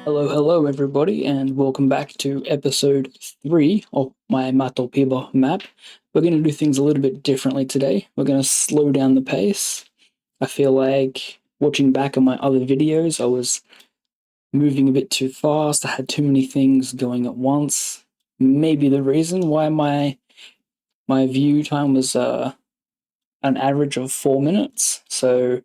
Hello, everybody, and welcome back to episode 3 of my Matopiba map. We're going to do things a little bit differently today. We're going to slow down the pace. I feel like watching back on my other videos, I was moving a bit too fast. I had too many things going at once. Maybe the reason why my view time was an average of 4 minutes. So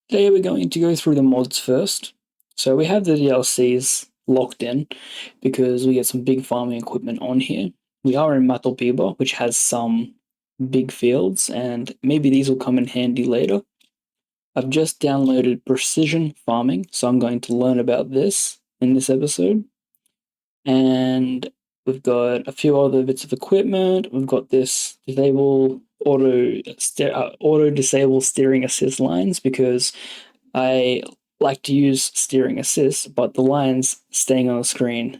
today we're going to go through the mods first. So we have the DLCs locked in because we get some big farming equipment on here. We are in Matopiba, which has some big fields, and maybe these will come in handy later. I've just downloaded precision farming, so I'm going to learn about this in this episode. And we've got a few other bits of equipment. We've got this auto disable steering assist lines because I like to use steering assist, but the lines staying on the screen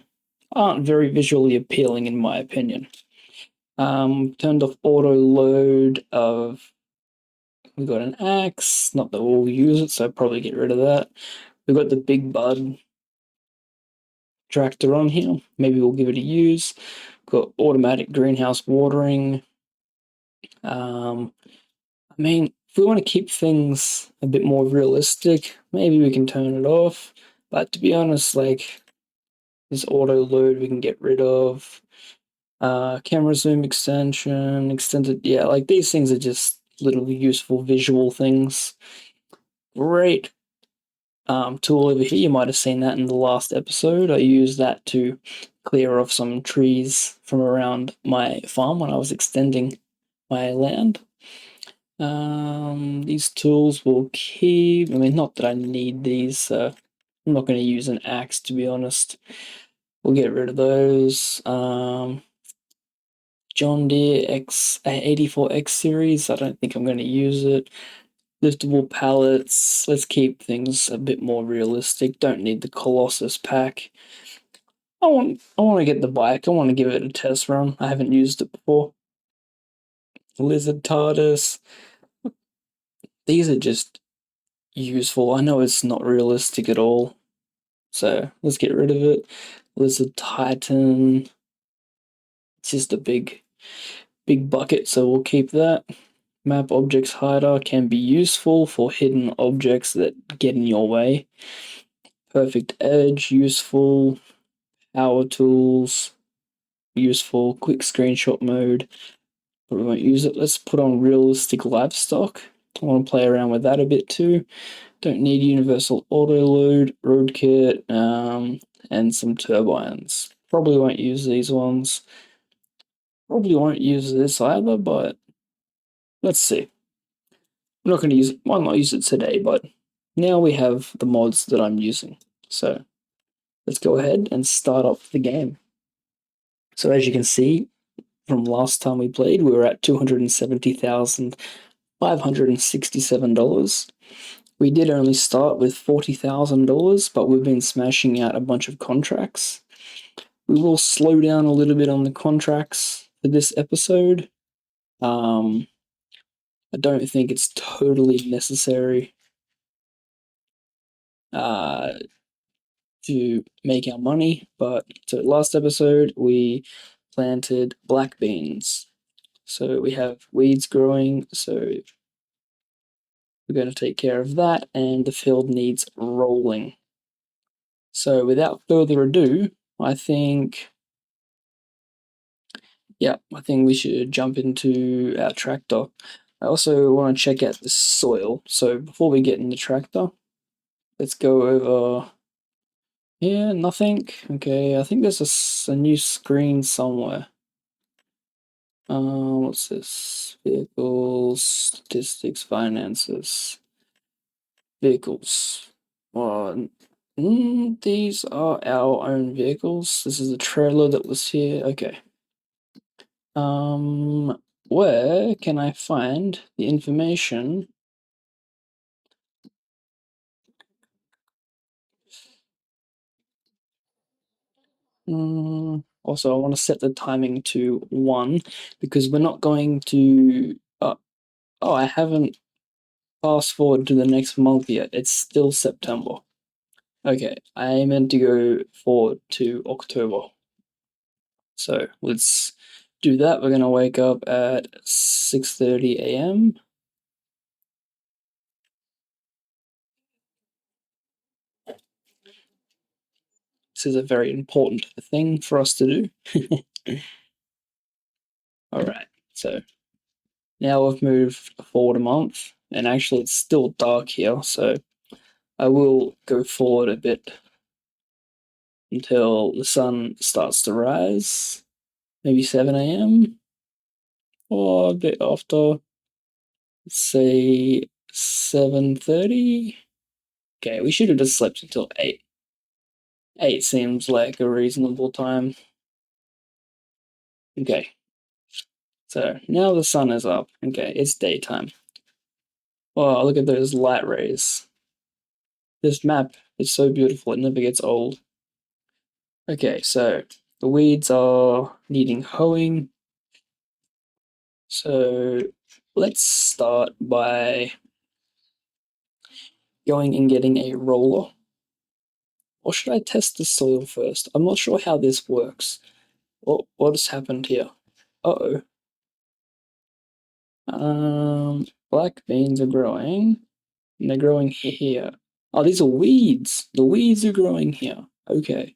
aren't very visually appealing in my opinion. Turned off auto load of. We've got an axe, not that we'll use it, so I'll probably get rid of that. We've got the big bud tractor on here. Maybe we'll give it a use. Got automatic greenhouse watering. If we want to keep things a bit more realistic, maybe we can turn it off. But to be honest, like this auto load, we can get rid of. Camera zoom extension, extended. Yeah, like these things are just little useful visual things. Great tool over here. You might have seen that in the last episode. I used that to clear off some trees from around my farm when I was extending my land. These tools will keep. I mean, not that I need these. I'm not going to use an axe, to be honest. We'll get rid of those. John Deere X84X series. I don't think I'm going to use it. Liftable pallets. Let's keep things a bit more realistic. Don't need the Colossus pack. I want to get the bike. I want to give it a test run. I haven't used it before. Lizard TARDIS. These are just useful. I know it's not realistic at all. So let's get rid of it. Lizard Titan. It's just a big bucket, so we'll keep that. Map objects hider can be useful for hidden objects that get in your way. Perfect edge, useful. Power tools, useful. Quick screenshot mode, but we won't use it. Let's put on realistic livestock. I want to play around with that a bit too. Don't need universal auto load, road kit, and some turbines. Probably won't use these ones. Probably won't use this either, but let's see. I'm not going to use it. Might not use it today, but now we have the mods that I'm using. So let's go ahead and start up the game. So as you can see, from last time we played, we were at $270,567. We did only start with $40,000, but we've been smashing out a bunch of contracts. We will slow down a little bit on the contracts for this episode. I don't think it's totally necessary to make our money, but so last episode we planted black beans. So we have weeds growing, so we're going to take care of that, and the field needs rolling. So without further ado, I think we should jump into our tractor. I also want to check out the soil. So before we get in the tractor, let's go over here. Nothing. Okay, I think there's a new screen somewhere. What's this? Vehicles, statistics, finances, vehicles. These are our own vehicles. This is the trailer that was here. Okay. Where can I find the information? Also, I want to set the timing to 1 because we're not going to. I haven't fast forward to the next month yet. It's still September. Okay, I meant to go forward to October. So let's do that. We're gonna wake up at 6:30 a.m. This is a very important thing for us to do. All right. So now we've moved forward a month, and actually it's still dark here, so I will go forward a bit until the sun starts to rise, maybe 7 a.m. or a bit after, let's say 7:30. Okay, we should have just slept until 8. 8 seems like a reasonable time. Okay, so now the sun is up. Okay, it's daytime. Oh, look at those light rays. This map is so beautiful, it never gets old. Okay, so the weeds are needing hoeing. So let's start by going and getting a roller. Or should I test the soil first? I'm not sure how this works. What has happened here? Uh-oh. Black beans are growing. And they're growing here. Oh, these are weeds. The weeds are growing here. Okay.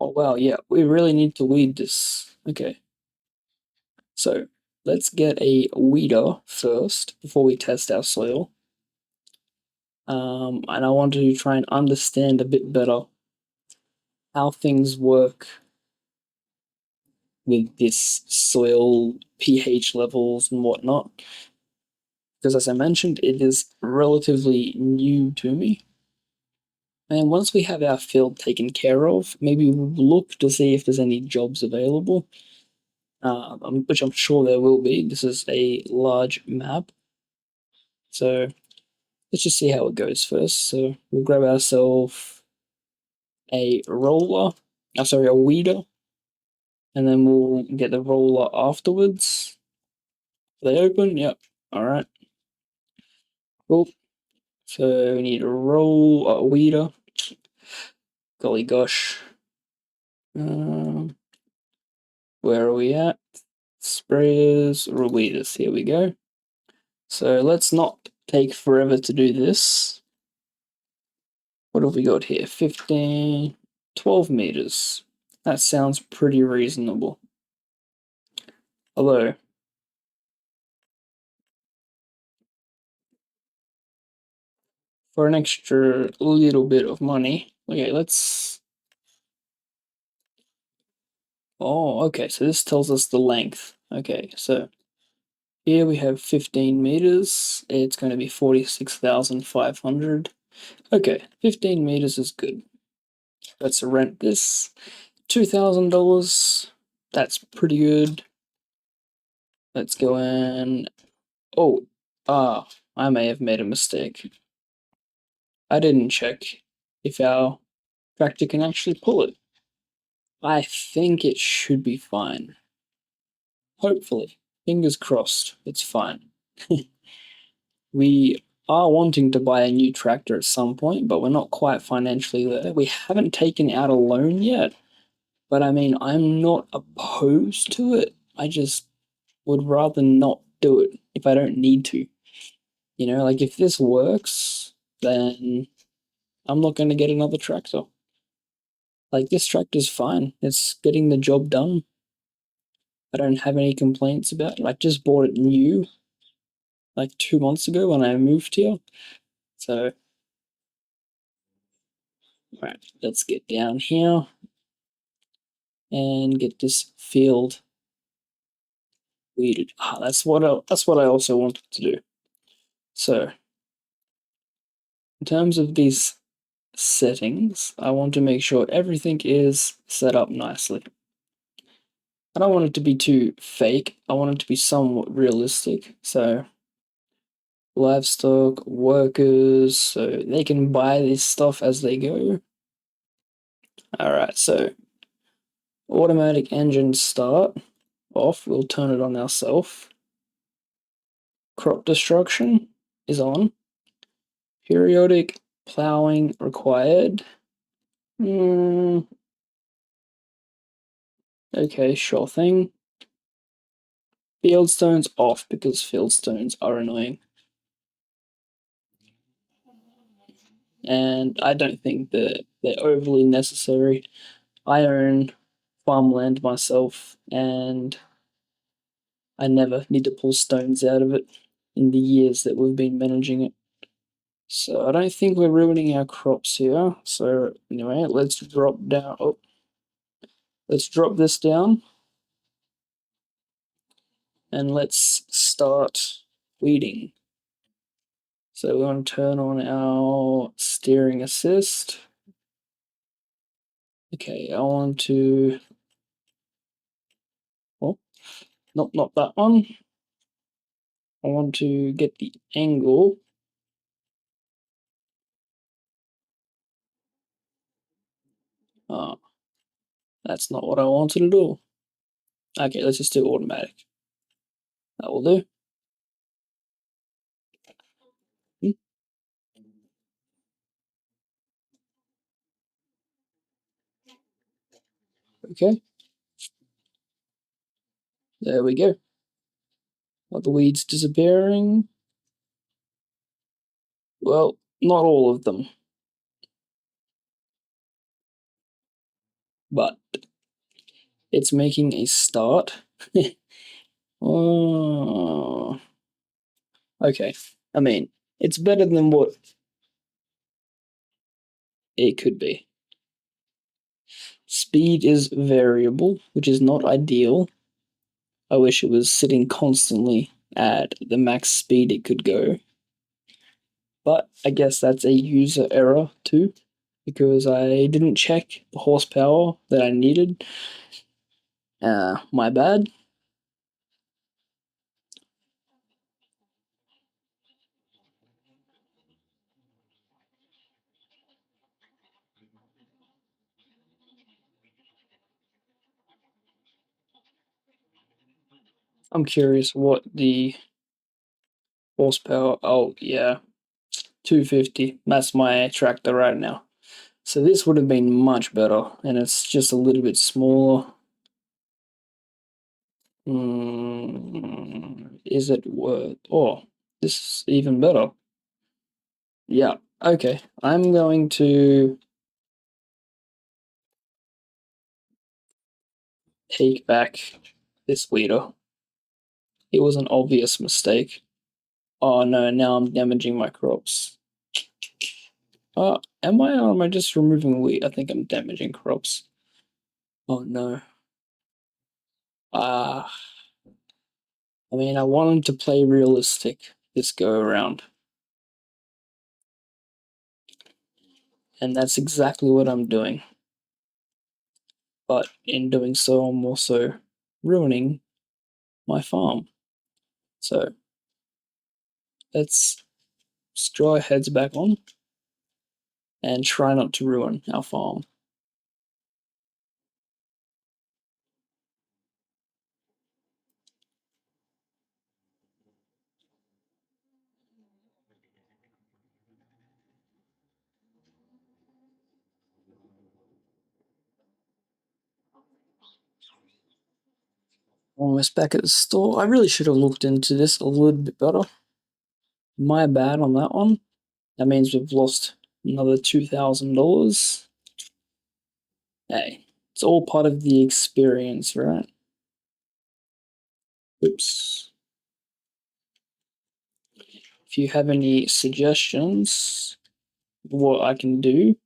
Oh, wow, yeah, we really need to weed this. Okay. So, let's get a weeder first before we test our soil. And I want to try and understand a bit better how things work with this soil pH levels and whatnot. Because as I mentioned, it is relatively new to me. And once we have our field taken care of, maybe we'll look to see if there's any jobs available, which I'm sure there will be. This is a large map. So let's just see how it goes first. So we'll grab ourselves a roller, sorry, a weeder, and then we'll get the roller afterwards. Are they open? Yep. All right. Cool. So we need a weeder. Golly gosh. Um, where are we at? Sprayers, weeders. Here we go. So let's not take forever to do this. What have we got here? 15, 12 meters. That sounds pretty reasonable. Although, for an extra little bit of money, okay, let's. Oh, okay, so this tells us the length. Okay, so here we have 15 meters. It's going to be 46,500. Okay, 15 meters is good. Let's rent this. $2,000. That's pretty good. Let's go in. Oh, I may have made a mistake. I didn't check if our tractor can actually pull it. I think it should be fine. Hopefully. Fingers crossed, it's fine. We are wanting to buy a new tractor at some point, but we're not quite financially there. We haven't taken out a loan yet, but I mean, I'm not opposed to it. I just would rather not do it if I don't need to. You know, like if this works, then I'm not going to get another tractor. Like this tractor's fine. It's getting the job done. I don't have any complaints about it. I just bought it new like 2 months ago when I moved here. So, right, let's get down here and get this field weeded. That's what I also wanted to do. So, in terms of these settings, I want to make sure everything is set up nicely. I don't want it to be too fake. I want it to be somewhat realistic. So livestock, workers, so they can buy this stuff as they go. Alright, so automatic engine start off. We'll turn it on ourselves. Crop destruction is on. Periodic Plowing required. Mm, okay, sure thing. Fieldstones off because fieldstones are annoying. And I don't think that they're overly necessary. I own farmland myself, and I never need to pull stones out of it in the years that we've been managing it. So I don't think we're ruining our crops here. So anyway, let's drop down. Oh, let's drop this down and let's start weeding. So we want to turn on our steering assist. Okay, I want to. Oh, not that one. I want to get the angle. Oh, that's not what I wanted at all. Okay, let's just do automatic. That will do. Hmm, okay, there we go. Are the weeds disappearing? Well, not all of them, but it's making a start. Oh, okay. I mean, it's better than what it could be. Speed is variable, which is not ideal. I wish it was sitting constantly at the max speed it could go. But I guess that's a user error too, because I didn't check the horsepower that I needed. My bad. I'm curious what the horsepower. Oh, yeah, 250. That's my tractor right now. So this would have been much better, and it's just a little bit smaller. Is it worth? Oh, this is even better. Yeah. Okay. I'm going to take back this weeder. It was an obvious mistake. Oh no! Now I'm damaging my crops. Am I or am I just removing wheat? I think I'm damaging crops. Oh no. Ah, I mean, I wanted to play realistic this go around, and that's exactly what I'm doing. But in doing so, I'm also ruining my farm. So let's draw our heads back on and try not to ruin our farm. Almost back at the store. I really should have looked into this a little bit better. My bad on that one. That means we've lost another $2,000. Hey, it's all part of the experience, right? Oops. If you have any suggestions, what I can do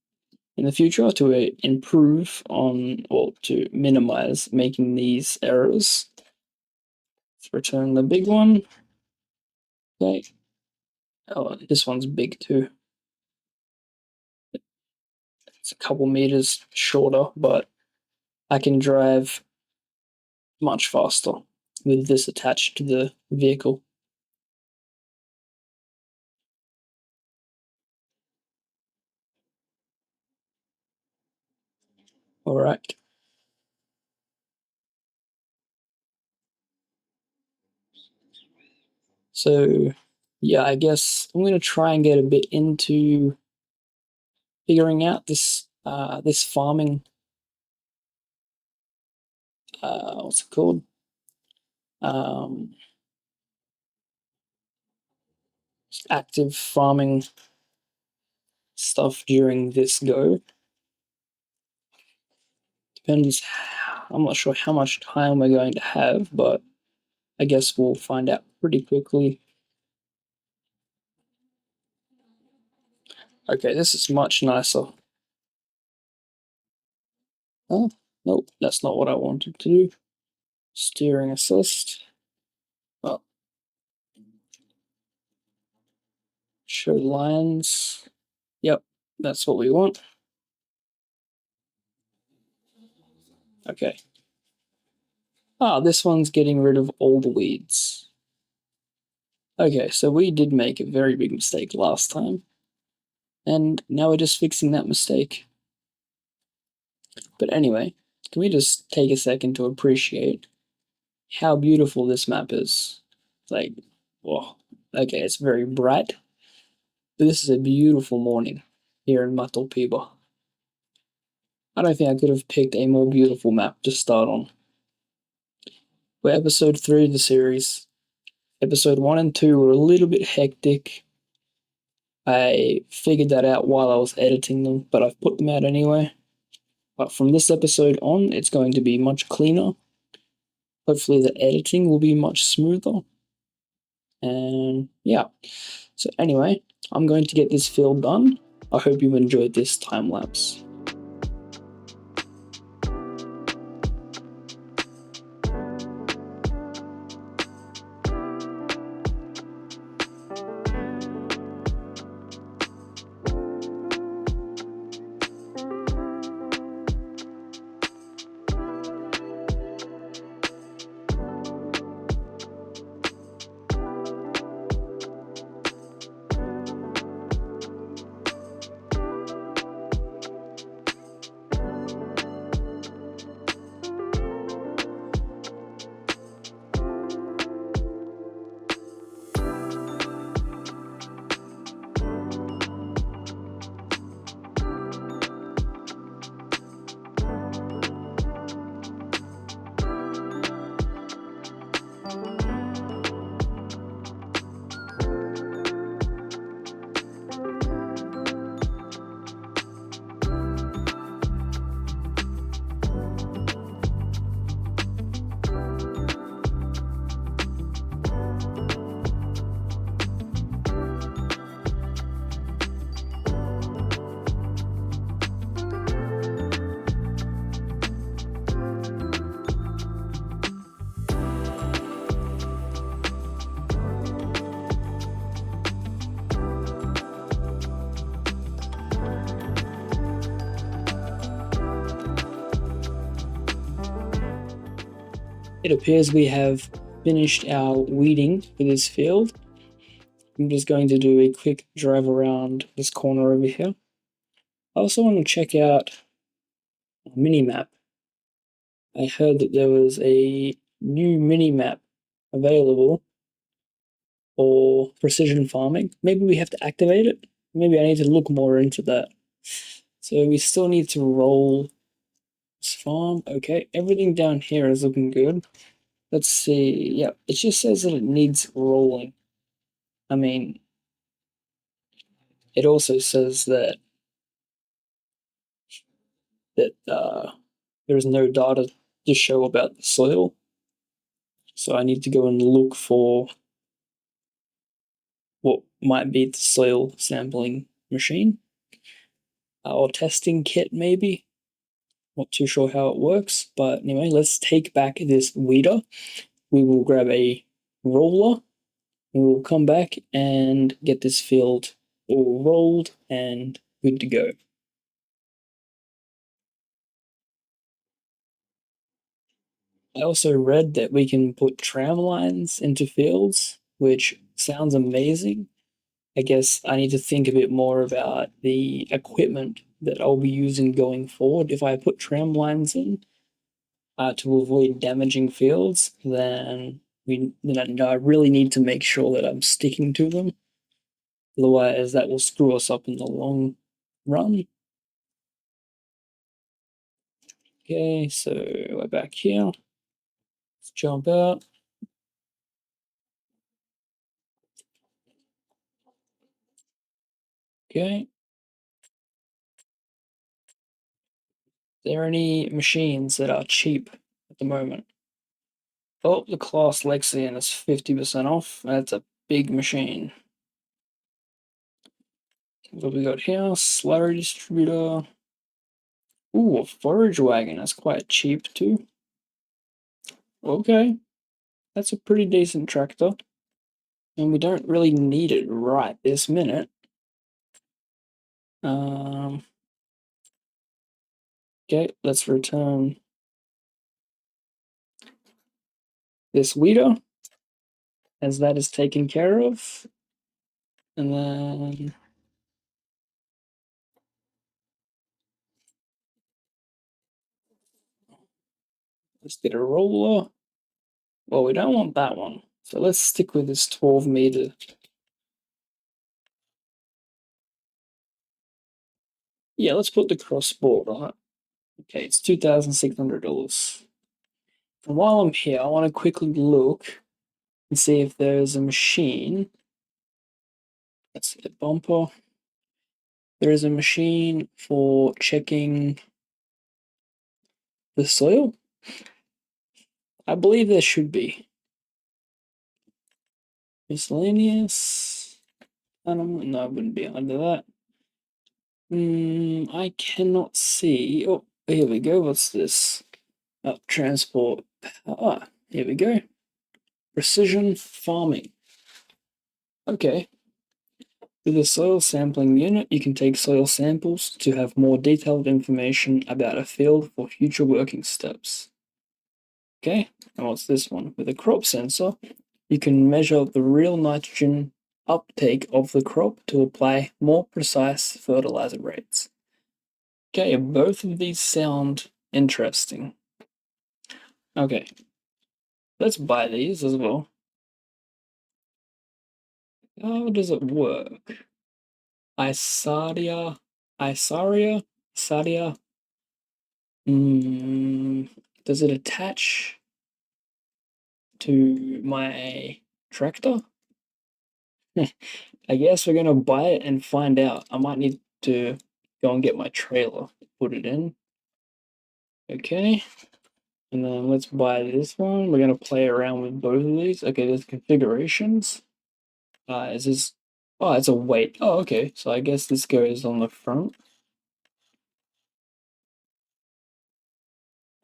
in the future to improve on or to minimize making these errors, let's return the big one. Okay. Oh, this one's big too. It's a couple meters shorter, but I can drive much faster with this attached to the vehicle. All right. So, yeah, I guess I'm going to try and get a bit into figuring out this farming, what's it called? Um, Active farming stuff during this go. Depends. I'm not sure how much time we're going to have, but I guess we'll find out pretty quickly. Okay, this is much nicer. Oh, nope, that's not what I wanted to do. Steering assist. Oh, show lines. Yep, that's what we want. Okay. Ah, this one's getting rid of all the weeds. Okay, so we did make a very big mistake last time. And now we're just fixing that mistake. But anyway, can we just take a second to appreciate how beautiful this map is? Like, whoa. Okay, it's very bright. But this is a beautiful morning here in Matopiba. I don't think I could have picked a more beautiful map to start on. We're episode 3 of the series. Episode 1 and 2 were a little bit hectic. I figured that out while I was editing them, but I've put them out anyway. But from this episode on, it's going to be much cleaner. Hopefully, the editing will be much smoother. And yeah. So, anyway, I'm going to get this field done. I hope you enjoyed this time lapse. It appears we have finished our weeding for this field. I'm just going to do a quick drive around this corner over here. I also want to check out a mini map. I heard that there was a new mini map available for precision farming. Maybe we have to activate it. Maybe I need to look more into that. So we still need to roll this farm. Okay, everything down here is looking good. Let's see. Yeah, it just says that it needs rolling. I mean, it also says that there is no data to show about the soil. So I need to go and look for what might be the soil sampling machine or testing kit, maybe. Not too sure how it works, but anyway, let's take back this weeder. We will grab a roller. We will come back and get this field all rolled and good to go. I also read that we can put tram lines into fields, which sounds amazing. I guess I need to think a bit more about the equipment that I'll be using going forward. If I put tram lines in to avoid damaging fields, then I really need to make sure that I'm sticking to them. Otherwise, that will screw us up in the long run. Okay, so we're back here. Let's jump out. Okay. Are there any machines that are cheap at the moment? Oh, the Class Lexion is 50% off. That's a big machine. What we got here? Slurry distributor. Ooh, a forage wagon. That's quite cheap too. Okay, that's a pretty decent tractor. And we don't really need it right this minute. Um, okay, let's return this weeder, as that is taken care of. And then let's get a roller. Well, we don't want that one. So let's stick with this 12 meter. Yeah, let's put the crossboard on it. Okay, it's $2,600. And while I'm here, I want to quickly look and see if there's a machine. Let's see the bumper. There is a machine for checking the soil. I believe there should be. Miscellaneous. Animal. No, it wouldn't be under that. I cannot see. Oh, here we go. What's this? Transport. Ah, here we go. Precision farming. Okay. With a soil sampling unit, you can take soil samples to have more detailed information about a field for future working steps. Okay, and what's this one? With a crop sensor, you can measure the real nitrogen uptake of the crop to apply more precise fertilizer rates. Okay, both of these sound interesting. Okay, let's buy these as well. How does it work? Isaria, Isaria, Isaria. Does it attach to my tractor? I guess we're gonna buy it and find out. I might need to go and get my trailer, put it in. Okay, and then let's buy this one. We're gonna play around with both of these. Okay, there's configurations. Is this? Oh, it's a weight. Oh, okay. So I guess this goes on the front.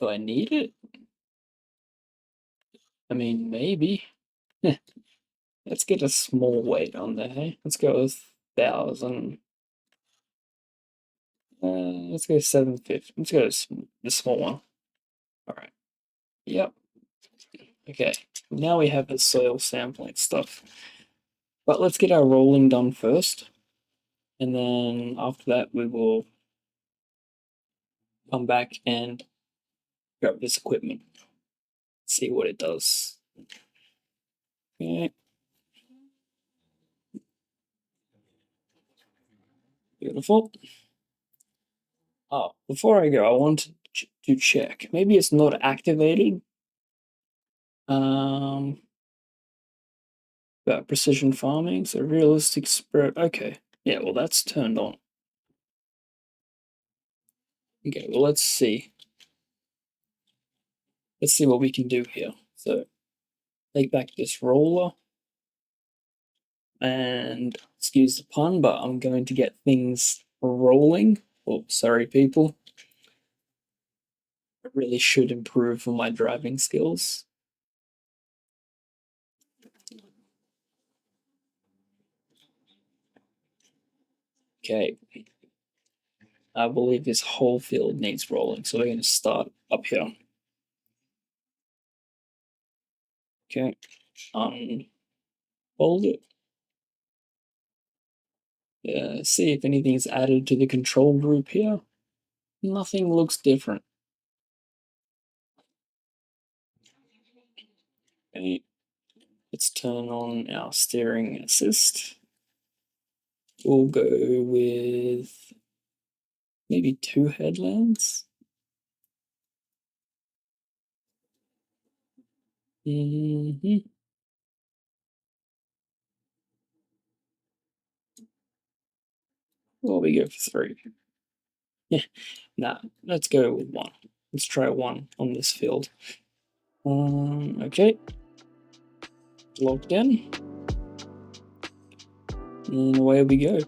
Do I need it? I mean, maybe. Let's get a small weight on there. Hey? Let's go with 1,000. Let's go 750. Let's go the small one. All right. Yep. Okay. Now we have the soil sampling stuff. But let's get our rolling done first. And then after that, we will come back and grab this equipment. See what it does. Okay. Beautiful. Oh, before I go, I want to check. Maybe it's not activated. Um, about precision farming. So realistic spread. Okay. Yeah, well, that's turned on. Okay, well, let's see. Let's see what we can do here. So take back this roller and excuse the pun, but I'm going to get things rolling. Oh, sorry, people. I really should improve on my driving skills. Okay. I believe this whole field needs rolling, so we're going to start up here. Okay. Hold it. See if anything's added to the control group here. Nothing looks different. Okay. Let's turn on our steering assist. We'll go with maybe 2 headlands. Mm-hmm. Well, we go for three. Yeah, nah, let's go with one. Let's try one on this field. Okay, locked in, and away we go.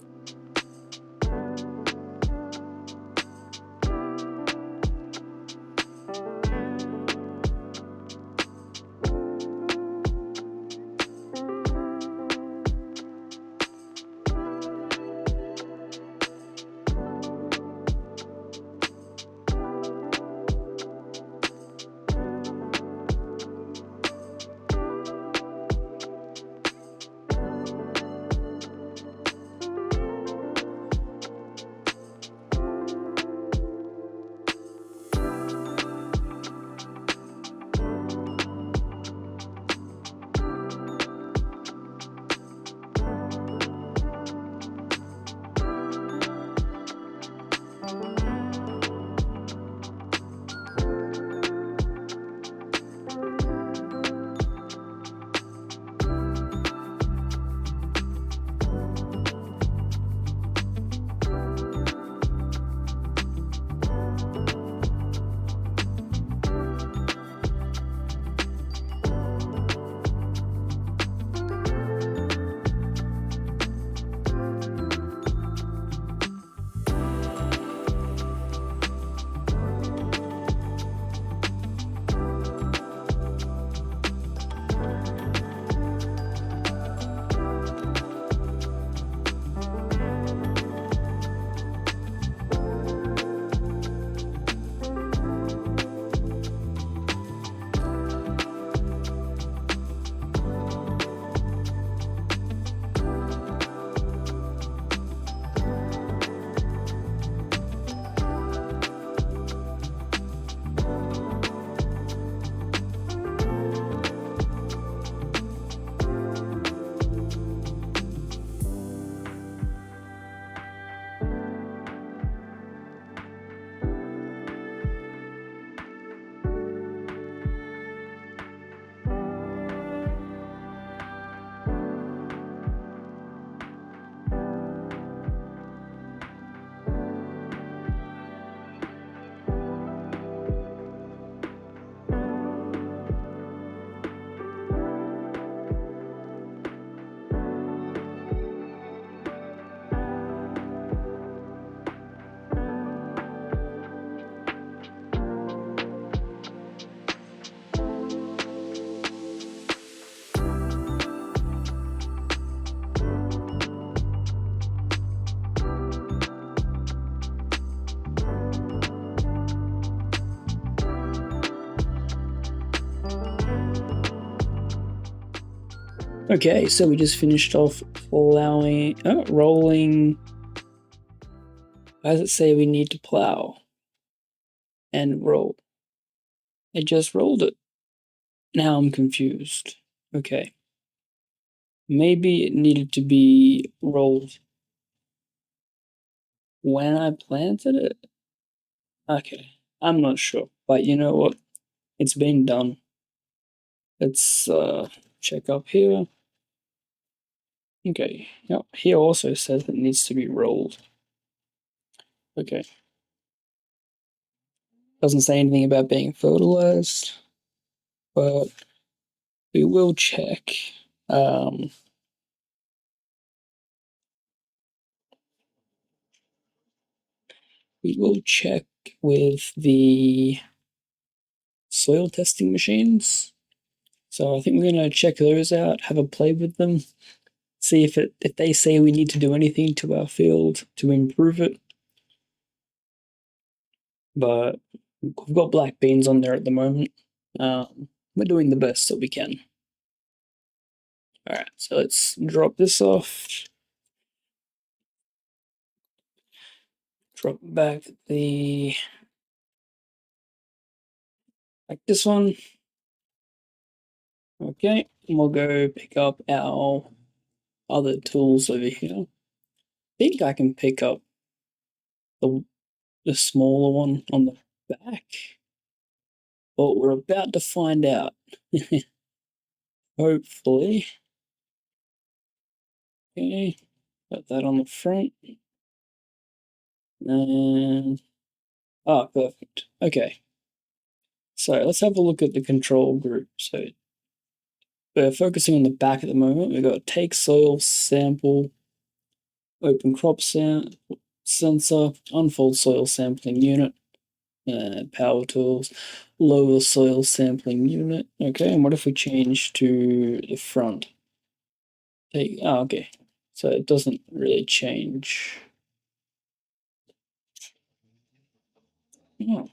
Okay, so we just finished off rolling. Why does it say we need to plow and roll? I just rolled it. Now I'm confused. Okay. Maybe it needed to be rolled when I planted it? Okay. I'm not sure. But you know what? It's been done. Let's check up here. Okay. Yep. Here also says it needs to be rolled. Okay. Doesn't say anything about being fertilized, but we will check. Um, we will check with the soil testing machines. So I think we're gonna check those out, have a play with them, see if they say we need to do anything to our field to improve it. But we've got black beans on there at the moment. We're doing the best that we can. All right, so let's drop this off. Drop back the like this one. Okay, and we'll go pick up our other tools over here. I think I can pick up the smaller one on the back, but we're about to find out. Hopefully. Okay, got that on the front. And perfect. Okay. So let's have a look at the control group. So we're focusing on the back at the moment. We've got take soil sample, open crop sensor, unfold soil sampling unit, power tools, lower soil sampling unit. Okay, and what if we change to the front? Okay. So it doesn't really change. Oh.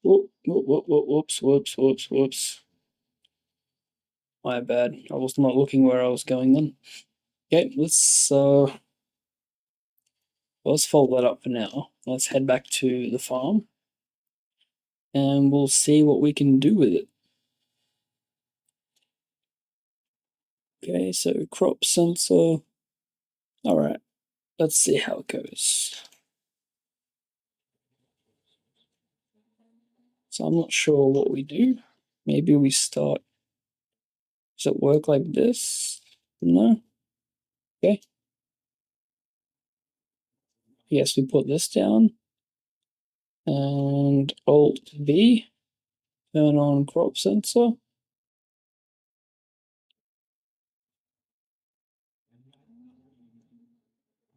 Whoops. My bad. I was not looking where I was going then. Okay, let's fold that up for now. Let's head back to the farm and we'll see what we can do with it. Okay, so crop sensor. Alright, let's see how it goes. So I'm not sure what we do. Maybe we start. Does it work like this? No? Okay. Yes, we put this down. And Alt V, turn on crop sensor.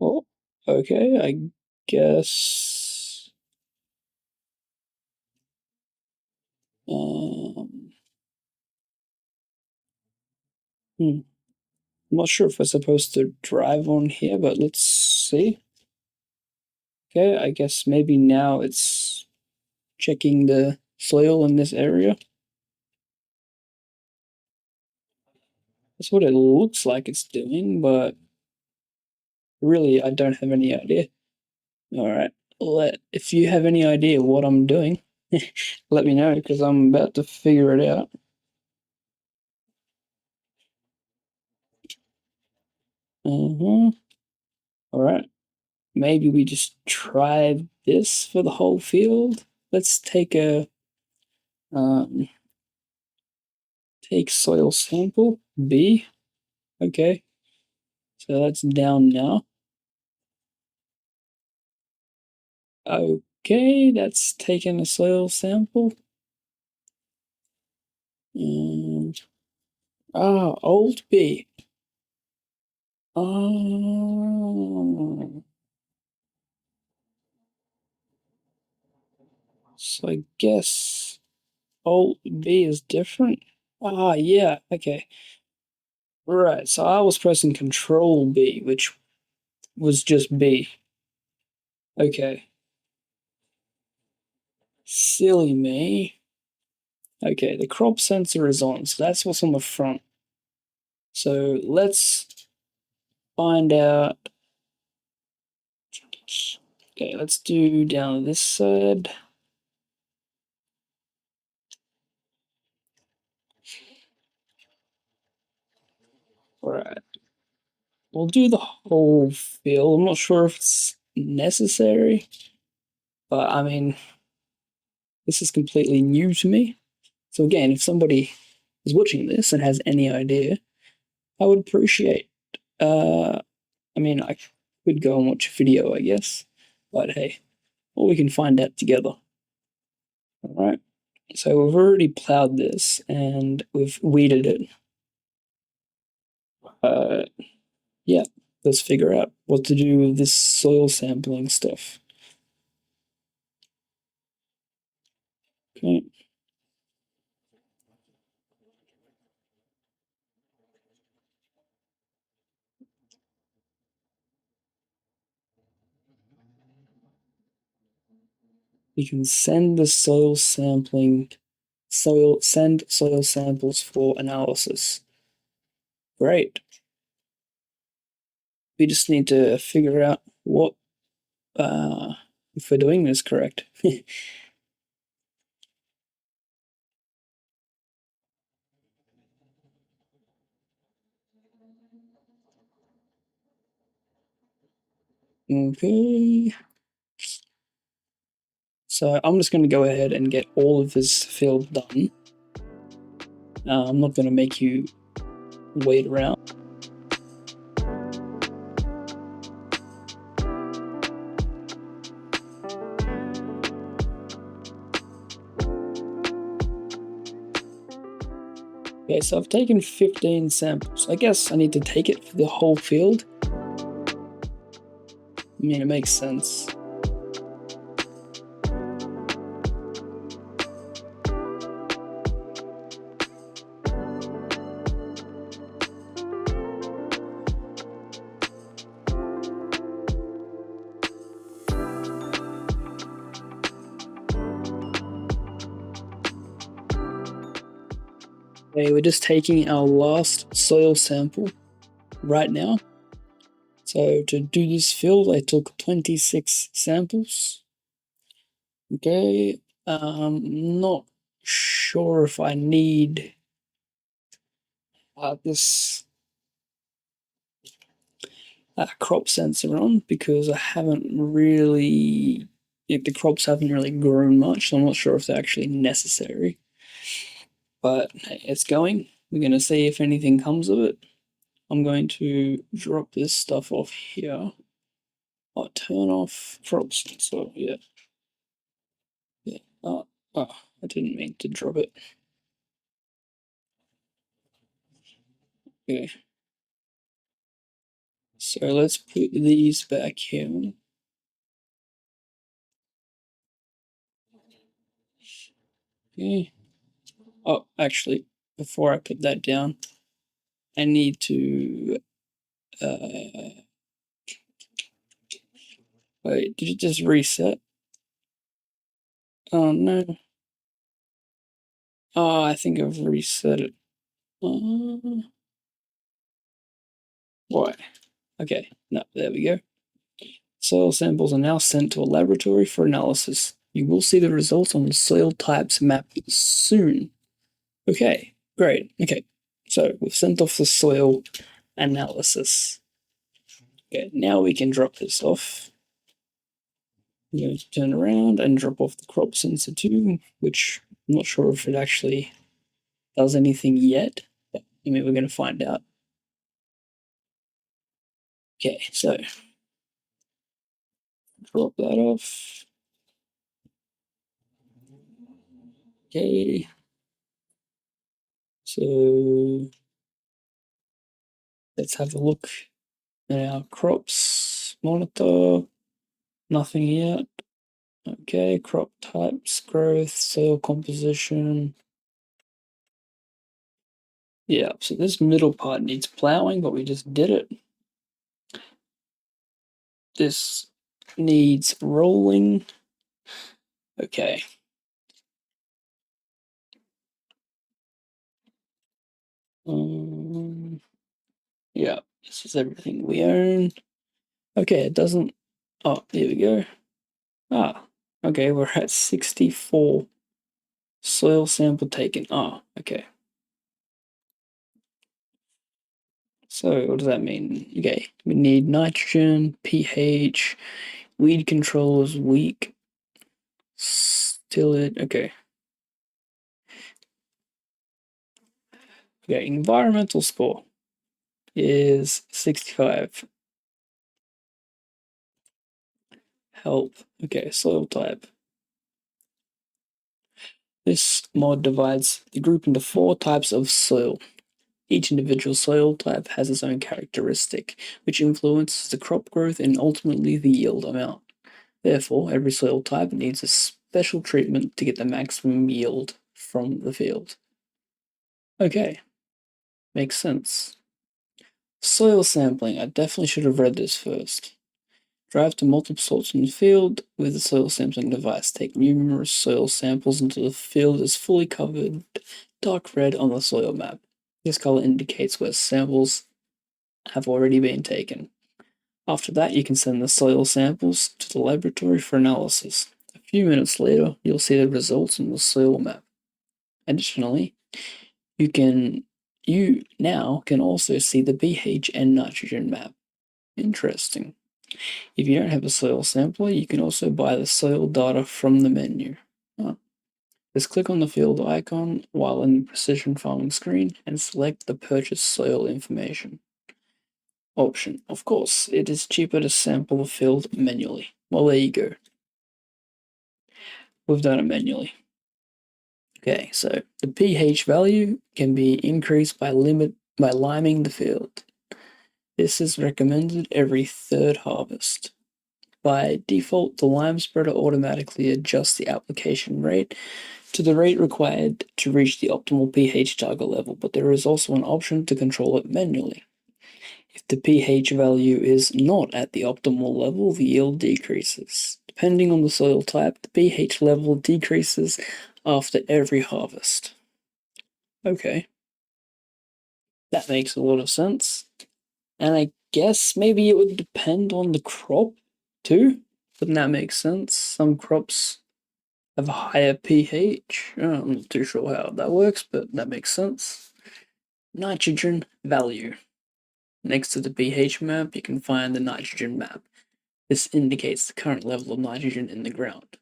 Oh, okay, I guess. Um, I'm not sure if we're supposed to drive on here, but let's see. Okay, I guess maybe now it's checking the soil in this area. That's what it looks like it's doing, but really, I don't have any idea. All right, if you have any idea what I'm doing, let me know because I'm about to figure it out. All right, maybe we just try this for the whole field. Let's um, take soil sample B. Okay, so that's down now. Okay, that's taken a soil sample. And Alt B. Oh, so I guess Alt B is different. Yeah, okay. Right, so I was pressing Control B, which was just B. Okay. Silly me. Okay, the crop sensor is on, so that's what's on the front. So let's find out. Okay, let's do down this side. Alright. We'll do the whole field. I'm not sure if it's necessary, but I mean, this is completely new to me. So again, if somebody is watching this and has any idea, I would appreciate. Uh, I mean, I could go and watch a video, I guess, but hey, or we can find out together. All right. So we've already plowed this and we've weeded it. Uh, yeah, let's figure out what to do with this soil sampling stuff. Okay. We can send the send soil samples for analysis. Great. We just need to figure out what if we're doing this correct. Okay. So I'm just going to go ahead and get all of this field done. I'm not going to make you wait around. Okay, so I've taken 15 samples. I guess I need to take it for the whole field. I mean, it makes sense. Okay, we're just taking our last soil sample right now. So to do this field, I took 26 samples. Okay, not sure if I need this crop sensor on because I haven't really, the crops haven't really grown much, so I'm not sure if they're actually necessary. But hey, it's going. We're going to see if anything comes of it. I'm going to drop this stuff off here. I'll turn off crop sensor, yeah. Yeah. Oh, I didn't mean to drop it. Okay. So let's put these back here. Okay. Oh, actually, before I put that down, I need to. Wait, did it just reset? Oh no. Oh, I think I've reset it. Why? Okay, no, there we go. Soil samples are now sent to a laboratory for analysis. You will see the results on the soil types map soon. Okay, great. Okay, so we've sent off the soil analysis. Okay, now we can drop this off. I'm going to turn around and drop off the crop sensor too, which I'm not sure if it actually does anything yet. But, I mean, we're going to find out. Okay, so drop that off. Okay. So let's have a look at our crops monitor. Nothing yet. Okay, crop types, growth, soil composition. Yeah, so this middle part needs plowing, but we just did it. This needs rolling. Okay. Yeah, this is everything we own. Okay, it doesn't. Oh, here we go. Ah, okay, we're at 64 soil sample taken. Oh, okay. So what does that mean? Okay, we need nitrogen, pH, weed control is weak. Still it. Okay. Okay, environmental score is 65. Health. Okay, soil type. This mod divides the group into 4 types of soil. Each individual soil type has its own characteristic, which influences the crop growth and ultimately the yield amount. Therefore, every soil type needs a special treatment to get the maximum yield from the field. Okay, makes sense. Soil sampling. I definitely should have read this first. Drive to multiple sorts in the field with a soil sampling device. Take numerous soil samples until the field is fully covered dark red on the soil map. This color indicates where samples have already been taken. After that, you can send the soil samples to the laboratory for analysis. A few minutes later, you'll see the results on the soil map. Additionally, you now can also see the pH and nitrogen map. Interesting. If you don't have a soil sampler, you can also buy the soil data from the menu. Just click on the field icon while in the precision farming screen and select the purchase soil information option. Of course, it is cheaper to sample the field manually. Well, there you go. We've done it manually. Okay, so the pH value can be increased by liming the field. This is recommended every third harvest. By default, the lime spreader automatically adjusts the application rate to the rate required to reach the optimal pH target level, but there is also an option to control it manually. If the pH value is not at the optimal level, the yield decreases. Depending on the soil type, the pH level decreases after every harvest. Okay. That makes a lot of sense. And I guess maybe it would depend on the crop too. Wouldn't that make sense? Some crops have a higher pH. I'm not too sure how that works, but that makes sense. Nitrogen value. Next to the pH map, you can find the nitrogen map. This indicates the current level of nitrogen in the ground.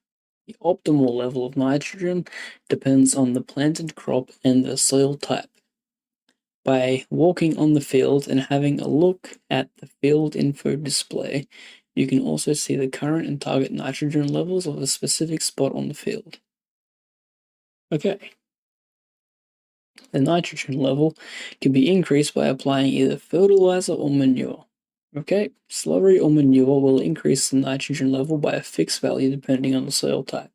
The optimal level of nitrogen depends on the planted crop and the soil type. By walking on the field and having a look at the field info display, you can also see the current and target nitrogen levels of a specific spot on the field. Okay. The nitrogen level can be increased by applying either fertilizer or manure. Okay, slurry or manure will increase the nitrogen level by a fixed value depending on the soil type.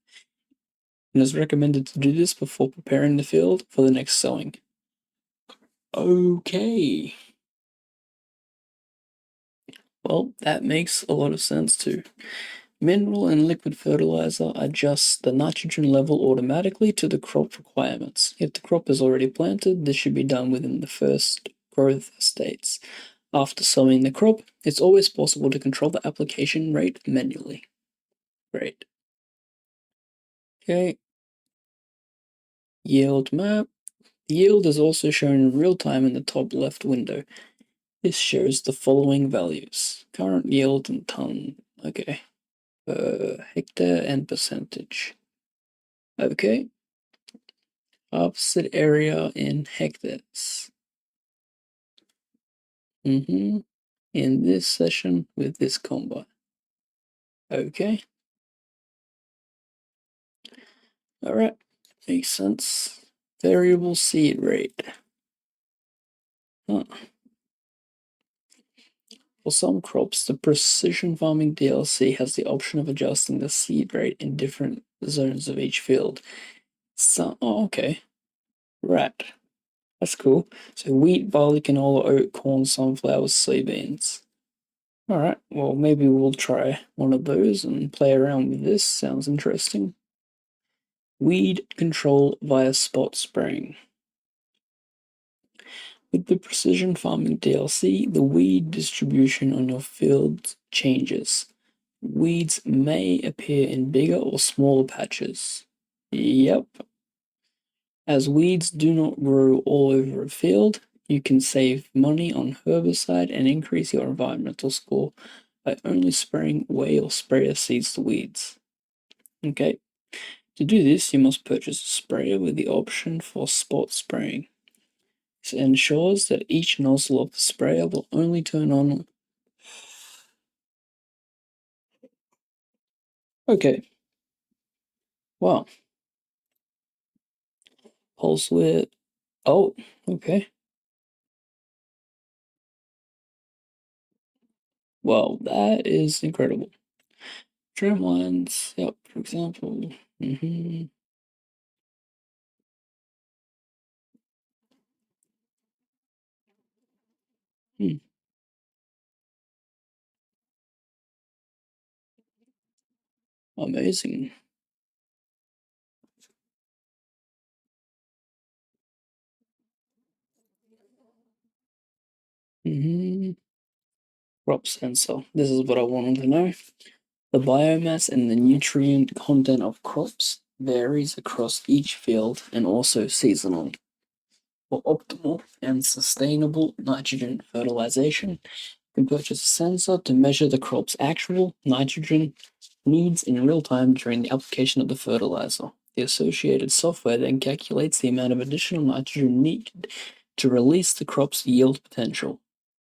It is recommended to do this before preparing the field for the next sowing. Okay. Well, that makes a lot of sense too. Mineral and liquid fertilizer adjusts the nitrogen level automatically to the crop requirements. If the crop is already planted, this should be done within the first growth states. After sowing the crop, it's always possible to control the application rate manually. Great. Okay. Yield map. The yield is also shown in real time in the top left window. This shows the following values. Current yield in ton. Okay. Hectare and percentage. Okay. Harvested area in hectares. In this session with this combine. Okay. Alright. Makes sense. Variable seed rate. Huh. For some crops, the Precision Farming DLC has the option of adjusting the seed rate in different zones of each field. Okay. Right. That's cool. So wheat, barley, canola, oat, corn, sunflowers, soybeans. Alright, well maybe we'll try one of those and play around with this. Sounds interesting. Weed control via spot spraying. With the Precision Farming DLC, the weed distribution on your field changes. Weeds may appear in bigger or smaller patches. Yep. As weeds do not grow all over a field, you can save money on herbicide and increase your environmental score by only spraying where your sprayer seeds the weeds. Okay. To do this, you must purchase a sprayer with the option for spot spraying. This ensures that each nozzle of the sprayer will only turn on. Okay. Wow. Pulse width. Oh, okay. Well, that is incredible. Trim lines, yep, for example. Hmm. Amazing. Crop sensor. This is what I wanted to know. The biomass and the nutrient content of crops varies across each field and also seasonally. For optimal and sustainable nitrogen fertilization, You can purchase a sensor to measure the crop's actual nitrogen needs in real time during the application of the fertilizer. The associated software then calculates the amount of additional nitrogen needed to release the crop's yield potential.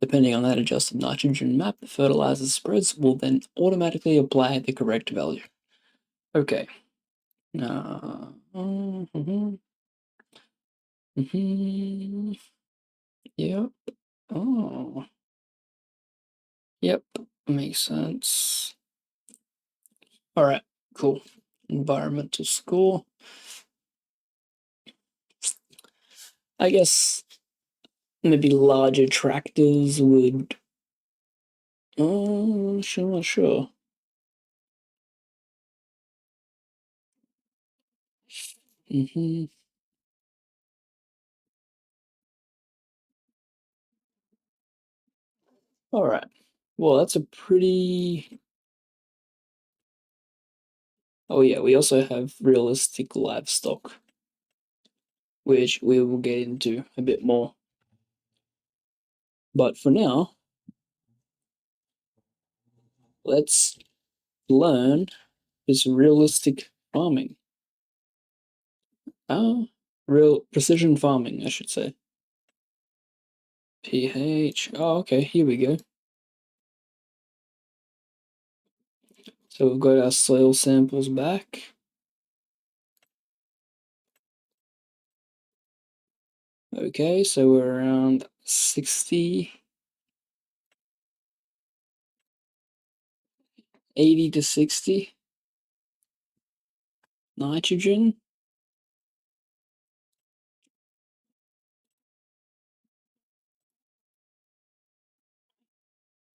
Depending on that adjusted nitrogen map, the fertilizer spreads will then automatically apply the correct value. Okay. Yep. Oh. Yep. Makes sense. All right. Cool. Environmental score. I guess maybe larger tractors would. Oh, sure. Mm-hmm. All right. Well, that's a pretty. Oh yeah, we also have realistic livestock, which we will get into a bit more. But for now, let's learn this realistic farming. Real precision farming, I should say. pH. Oh, okay, here we go. So we've got our soil samples back. Okay, so we're around 60, 80 to 60 nitrogen.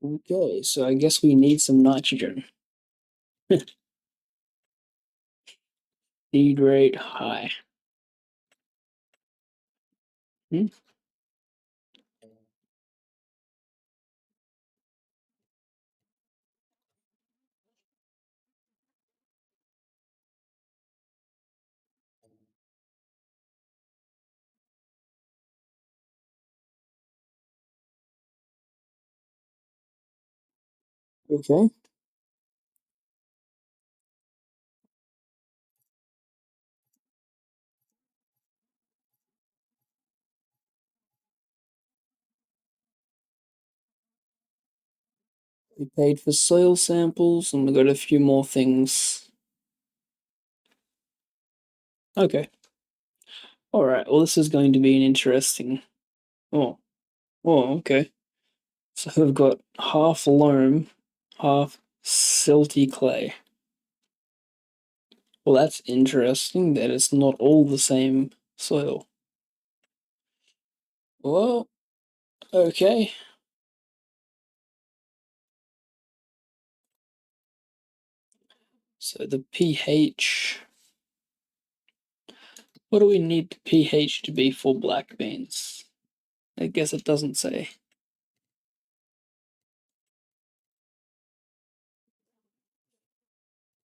Okay, so I guess we need some nitrogen. Feed rate high. Hmm? Okay. We paid for soil samples and we got a few more things. Okay. Alright, well, this is going to be an interesting. Oh, okay. So we've got half loam, half silty clay. Well, that's interesting that it's not all the same soil. Well, okay. So the pH. What do we need the pH to be for black beans? I guess it doesn't say.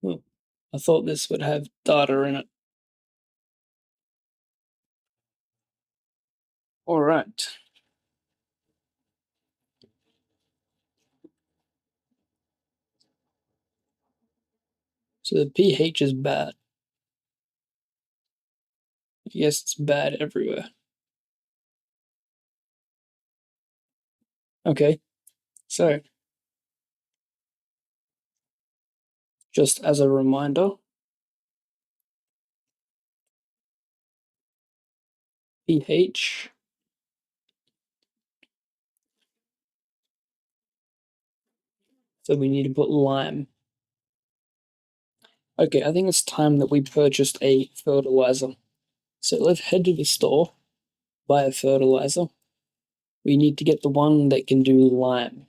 Oh, I thought this would have data in it. All right. So the pH is bad. I guess it's bad everywhere. Okay. So just as a reminder, pH. So we need to put lime. Okay, I think it's time that we purchased a fertilizer. So let's head to the store, buy a fertilizer. We need to get the one that can do lime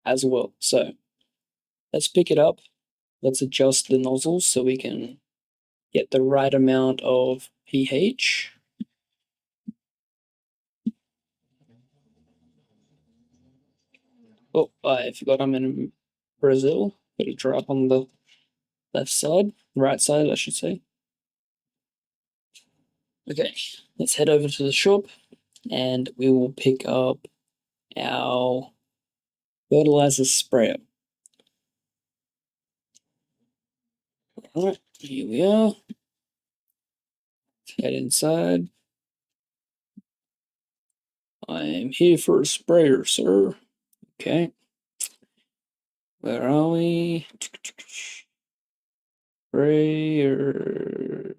as well. So let's pick it up. Let's adjust the nozzles so we can get the right amount of pH. Oh, I forgot I'm in Brazil. Got a drop on the left side, right side, I should say. Okay, let's head over to the shop and we will pick up our fertilizer sprayer. Alright, here we are. Let's head inside. I am here for a sprayer, sir. Okay. Where are we? Sprayer.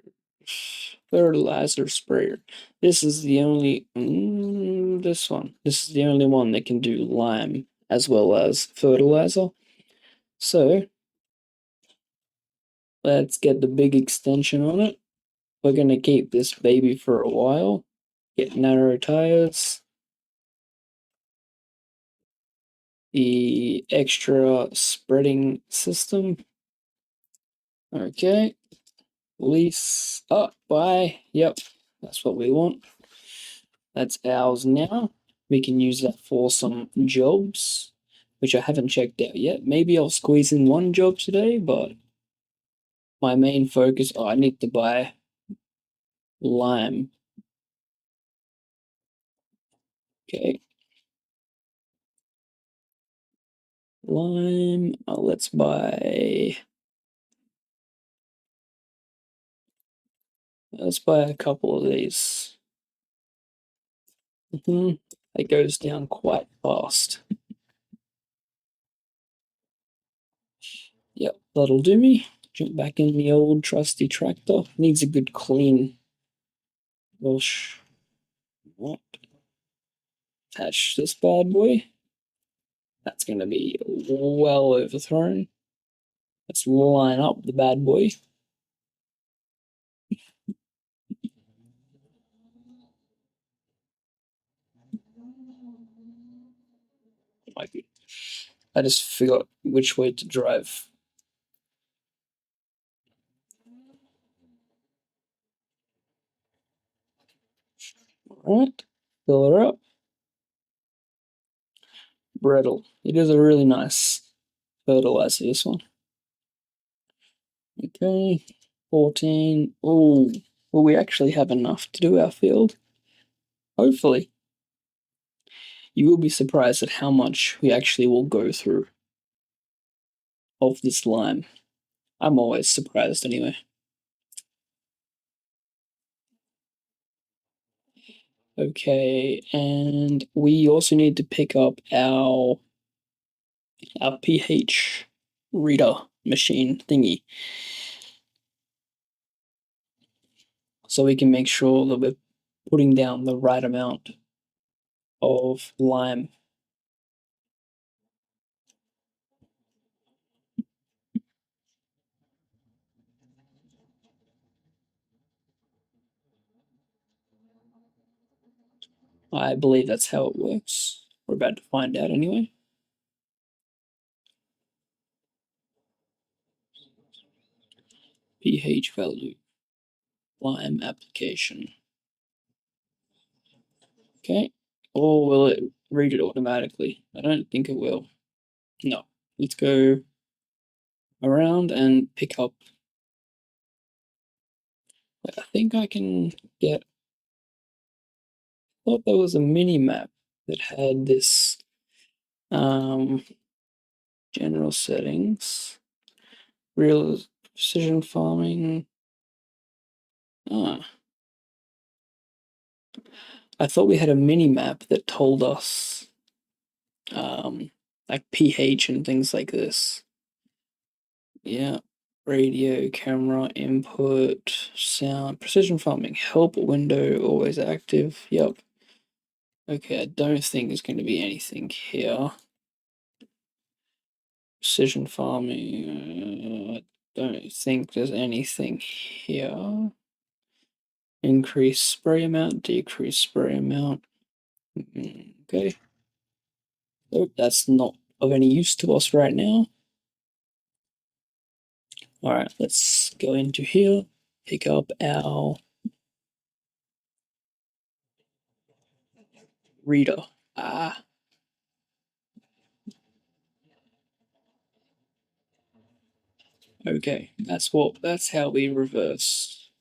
Fertilizer sprayer. This is the only. This one. This is the only one that can do lime as well as fertilizer. So let's get the big extension on it. We're going to keep this baby for a while. Get narrow tires. The extra spreading system. Okay. Lease up by. Yep. That's what we want. That's ours now. We can use that for some jobs, which I haven't checked out yet. Maybe I'll squeeze in one job today, but my main focus. Oh, I need to buy lime. Okay. Lime. Let's buy. Let's buy a couple of these. It goes down quite fast. Yep, that'll do me. Jump back in the old trusty tractor. Needs a good clean wash. What? Attach this bad boy. That's going to be well overthrown. Let's line up the bad boy. I just forgot which way to drive. Alright, fill her up. Brittle. It is a really nice fertilizer, this one. Okay, 14. Oh, will we actually have enough to do our field? Hopefully. You will be surprised at how much we actually will go through of this lime. I'm always surprised anyway. Okay, and we also need to pick up our pH reader machine thingy, so we can make sure that we're putting down the right amount of lime. I believe that's how it works. We're about to find out anyway. pH value, lime application. Okay, or will it read it automatically? I don't think it will. No, let's go around and pick up. I think I can get. I thought there was a mini map that had this general settings, real precision farming. Ah, I thought we had a mini map that told us like pH and things like this. Yeah, radio, camera, input, sound, precision farming, help window always active. Yep. Okay, I don't think there's going to be anything here. Precision farming. I don't think there's anything here. Increase spray amount, decrease spray amount. Okay. Nope, that's not of any use to us right now. Alright, let's go into here, pick up our reader. Ah. Okay, that's how we reverse.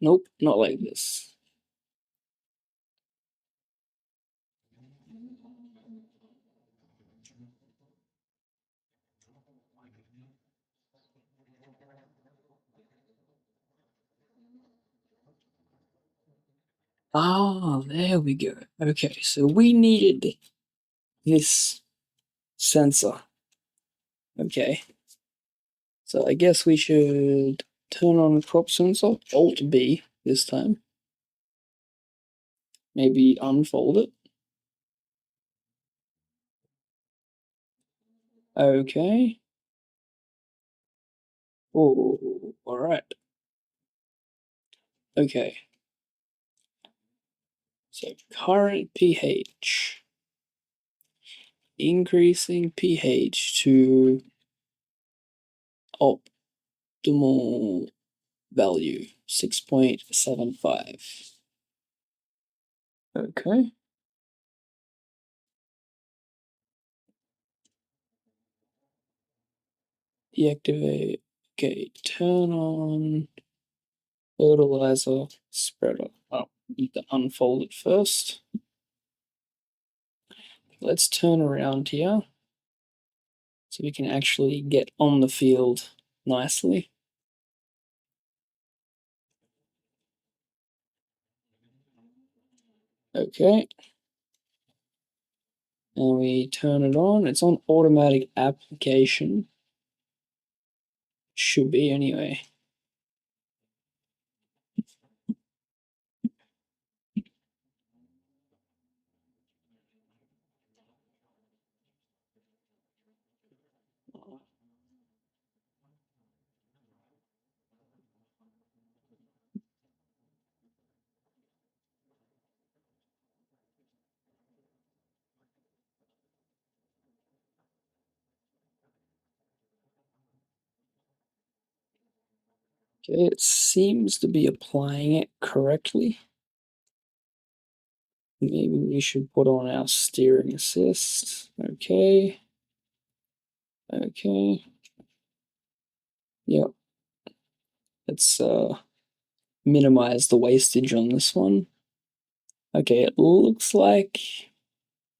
Nope, not like this. Ah, there we go. Okay, so we needed this sensor. Okay, so I guess we should turn on crop sensor, Alt B this time. Maybe unfold it. Okay. Oh, all right. Okay. So current pH. Increasing pH to optimal value 6.75. Okay. Deactivate. Okay, turn on fertilizer spreader. Oh, need to unfold it first. Let's turn around here so we can actually get on the field nicely. Okay. And we turn it on. It's on automatic application. Should be anyway. Okay, it seems to be applying it correctly. Maybe we should put on our steering assist. Okay. Okay. Yep. Let's minimize the wastage on this one. Okay, it looks like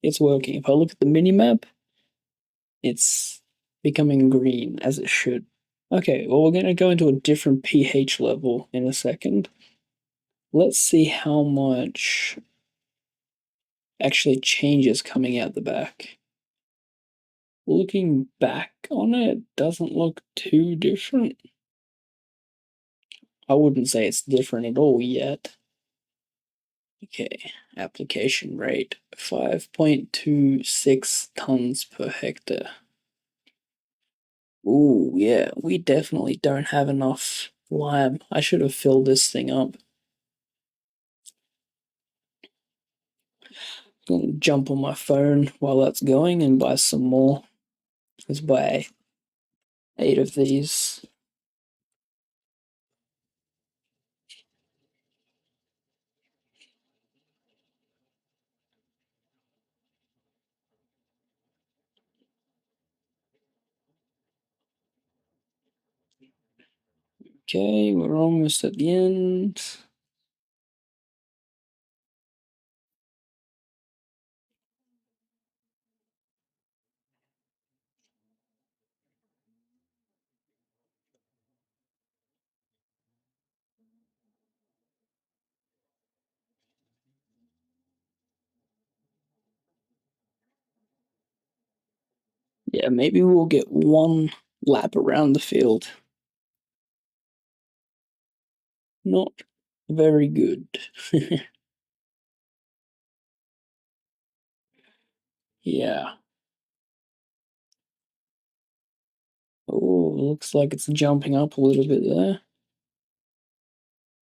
it's working. If I look at the minimap, it's becoming green as it should. Okay, well, we're going to go into a different pH level in a second. Let's see how much actually changes coming out the back. Looking back on it, doesn't look too different. I wouldn't say it's different at all yet. Okay, application rate 5.26 tons per hectare. Ooh, yeah, we definitely don't have enough lime. I should have filled this thing up. Gonna jump on my phone while that's going and buy some more. Let's buy 8 of these. Okay, we're almost at the end. Yeah, maybe we'll get one lap around the field. Not very good. Yeah. Oh, looks like it's jumping up a little bit there.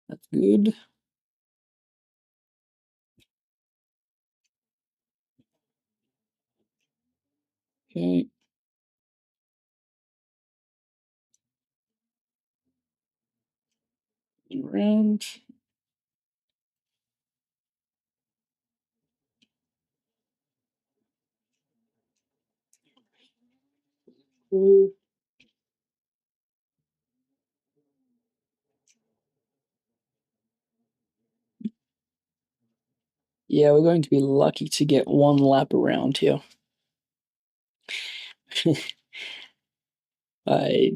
That's good. Okay. Around. Oh, Yeah, we're going to be lucky to get one lap around here. I,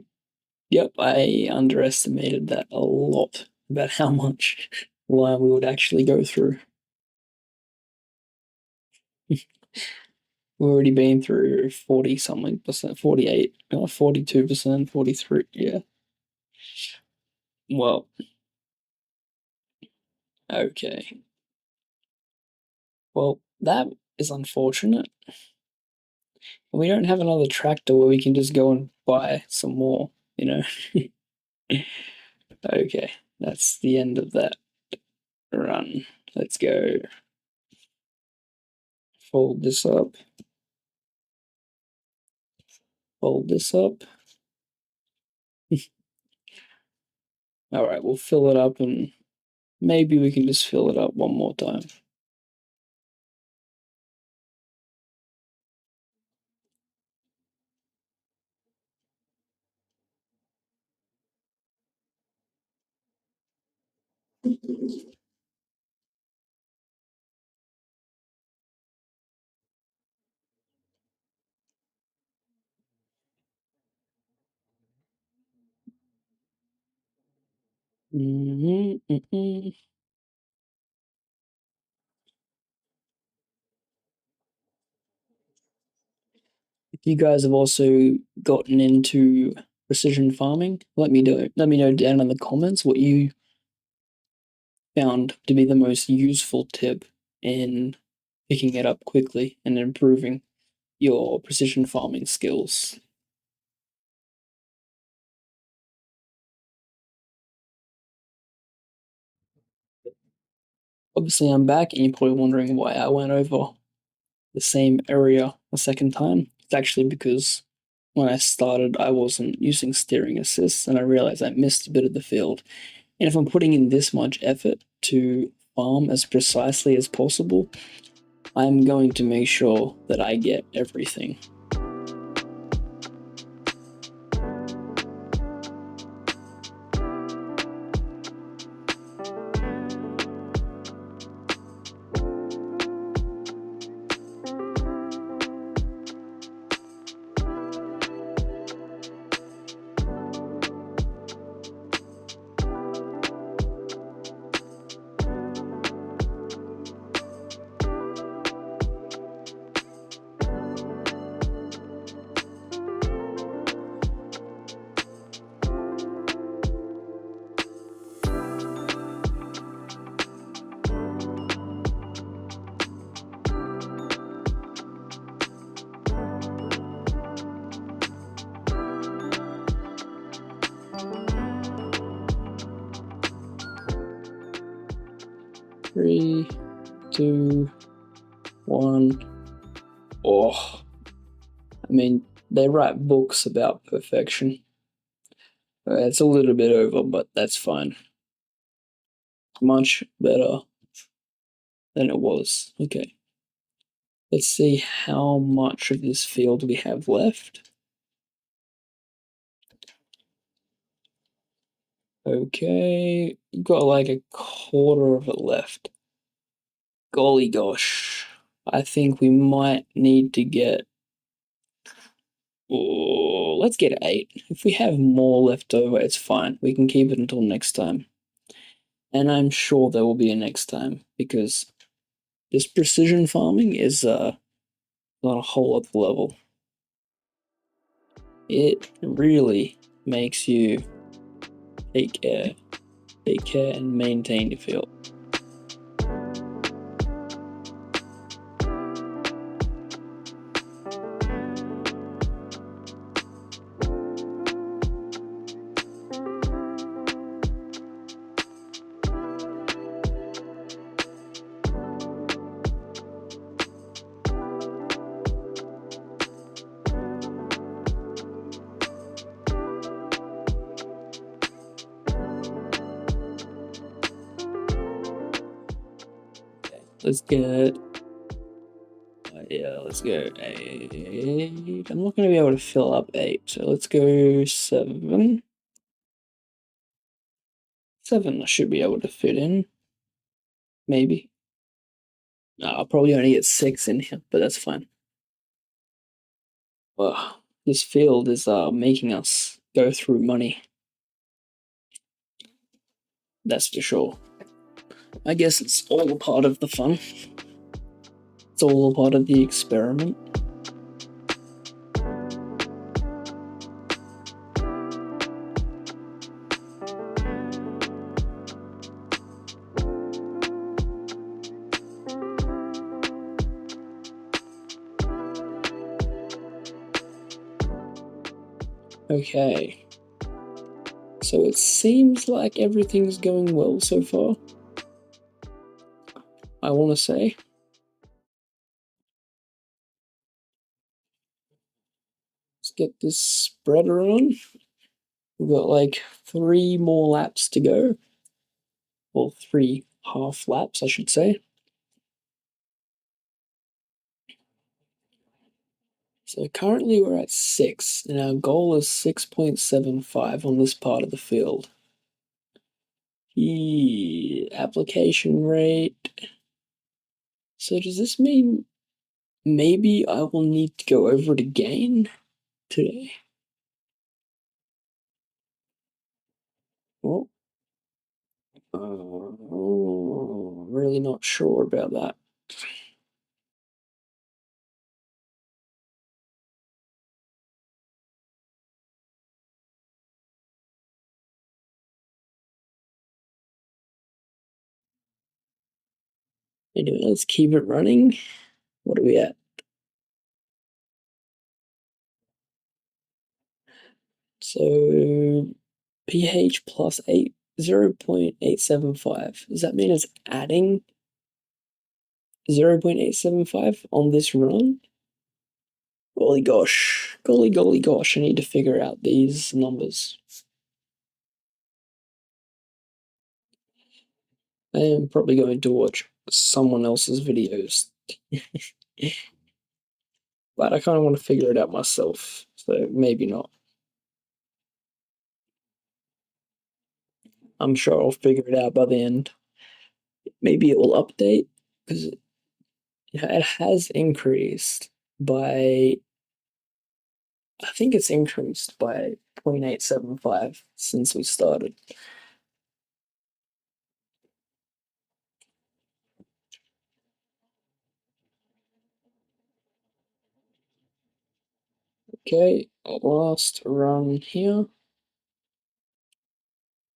yep, I underestimated that a lot about how much line we would actually go through. We've already been through 40 something percent, 48, 42%, 43. Yeah. Well, okay. Well, that is unfortunate. We don't have another tractor where we can just go and buy some more, you know? Okay, that's the end of that run. Let's go fold this up, fold this up. All right, we'll fill it up and maybe we can just fill it up one more time. If you guys have also gotten into precision farming, let me know down in the comments what you found to be the most useful tip in picking it up quickly and improving your precision farming skills. Obviously, I'm back, and you're probably wondering why I went over the same area a second time. It's actually because when I started, I wasn't using steering assists, and I realized I missed a bit of the field. And if I'm putting in this much effort to farm as precisely as possible, I'm going to make sure that I get everything. Three, two, one. Oh, I mean, they write books about perfection. It's a little bit over, but that's fine. Much better than it was. Okay. Let's see how much of this field we have left. Okay, got like a quarter of it left. Golly gosh. I think we might need to get. Oh, let's get 8. If we have more left over, it's fine. We can keep it until next time. And I'm sure there will be a next time because this precision farming is not a whole other level. It really makes you take care and maintain your field. Let's get. Yeah, let's go 8. I'm not going to be able to fill up 8, so let's go 7. 7 I should be able to fit in. Maybe. I'll probably only get 6 in here, but that's fine. Ugh, this field is making us go through money. That's for sure. I guess it's all a part of the fun. It's all a part of the experiment. Okay. So it seems like everything's going well so far. I want to say. Let's get this spreader on. We've got like 3 more laps to go. Or 3 half laps, I should say. So currently we're at 6, and our goal is 6.75 on this part of the field. Application rate. So does this mean maybe I will need to go over it again today? Well, really not sure about that. Anyway, let's keep it running. What are we at? So pH plus 0.875. Does that mean it's adding 0.875 on this run? Golly gosh. Golly gosh. I need to figure out these numbers. I am probably going to watch someone else's videos. But I kind of want to figure it out myself. So maybe not. I'm sure I'll figure it out by the end. Maybe it will update because it has increased by, I think it's increased by 0.875 since we started. Okay, last run here.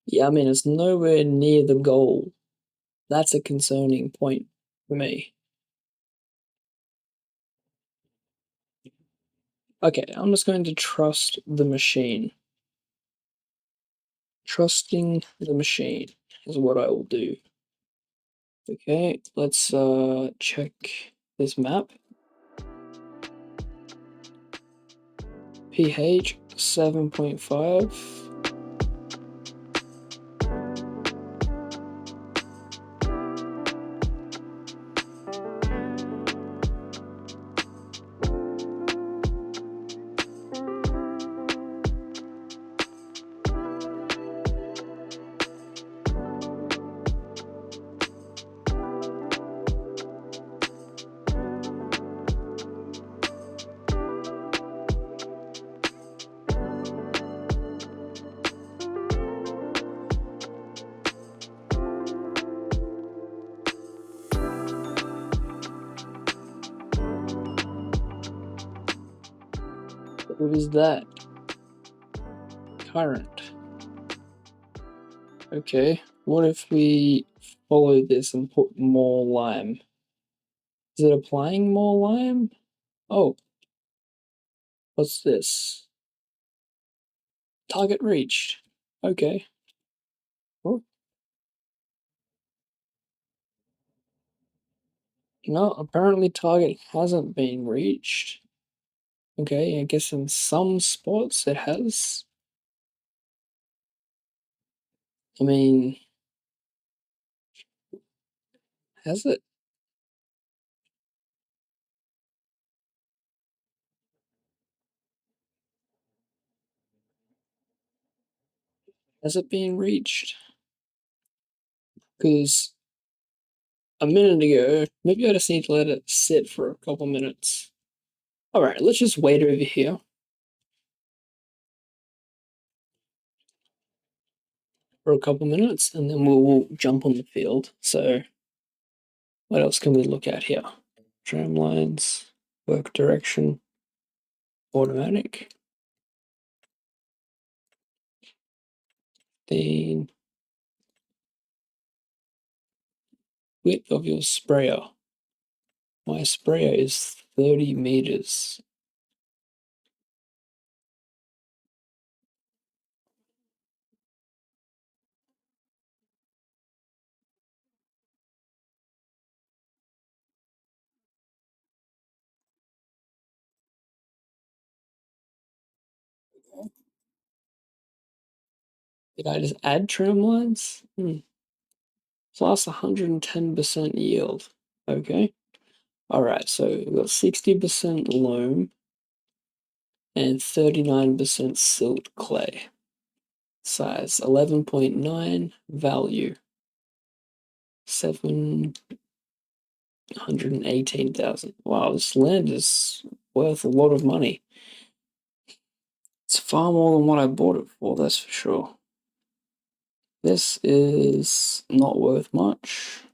Yeah, I mean, it's nowhere near the goal. That's a concerning point for me. Okay, I'm just going to trust the machine. Trusting the machine is what I will do. Okay, let's check this map. pH 7.5. What is that? Current. Okay, what if we follow this and put more lime? Is it applying more lime? Oh, what's this? Target reached. Okay. Oh, no, apparently target hasn't been reached. Okay, I guess in some spots it has. I mean, has it? Has it been reached? Because a minute ago. Maybe I just need to let it sit for a couple minutes. Alright, let's just wait over here for a couple minutes and then we'll jump on the field. So, what else can we look at here? Tram lines, work direction, automatic. The width of your sprayer. My sprayer is 30 meters. Did I just add tram lines? Plus 110% yield. Okay. Alright, so we've got 60% loam and 39% silt clay. Size 11.9, value 718,000. Wow, this land is worth a lot of money. It's far more than what I bought it for, that's for sure. This is not worth much.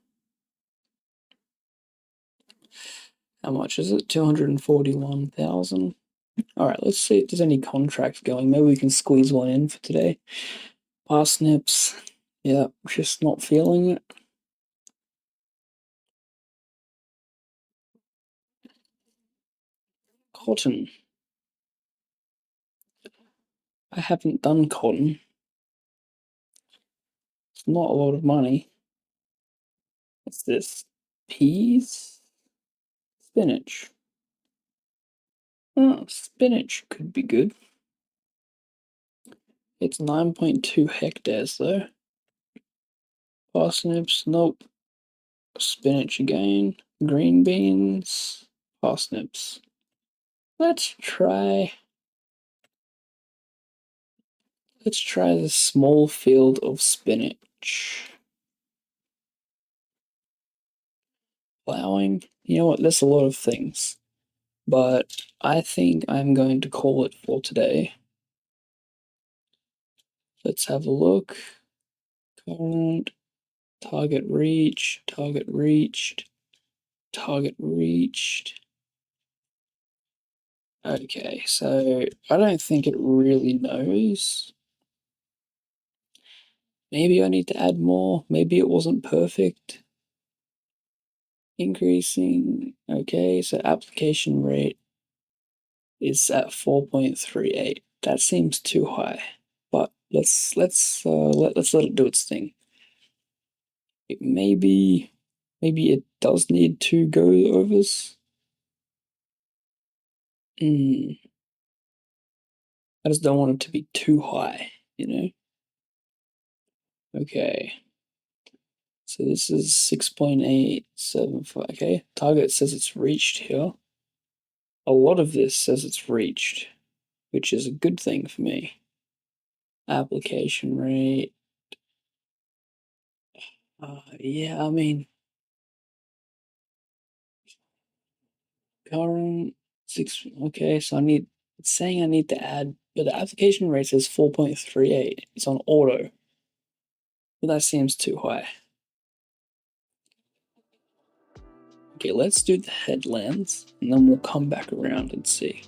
How much is it? 241,000. Alright, let's see if there's any contracts going. Maybe we can squeeze one in for today. Parsnips. Yeah, just not feeling it. Cotton. I haven't done cotton. It's not a lot of money. What's this? Peas? Spinach. Oh, spinach could be good. It's 9.2 hectares though. Parsnips, nope. Spinach again. Green beans. Parsnips. Let's try the small field of spinach. Plowing. You know what? There's a lot of things. But I think I'm going to call it for today. Let's have a look. Current. Target reach. Target reached. Target reached. Okay, so I don't think it really knows. Maybe I need to add more. Maybe it wasn't perfect. Increasing. Okay, so application rate is at 4.38. That seems too high. But let's let it do its thing. Maybe it does need to go overs. I just don't want it to be too high, you know? Okay. So this is 6.875. Okay, target says it's reached here. A lot of this says it's reached, which is a good thing for me. Application rate. Yeah, I mean, current 6. Okay, so it's saying I need to add, but the application rate says 4.38. It's on auto. But that seems too high. Okay, let's do the headlands, and then we'll come back around and see.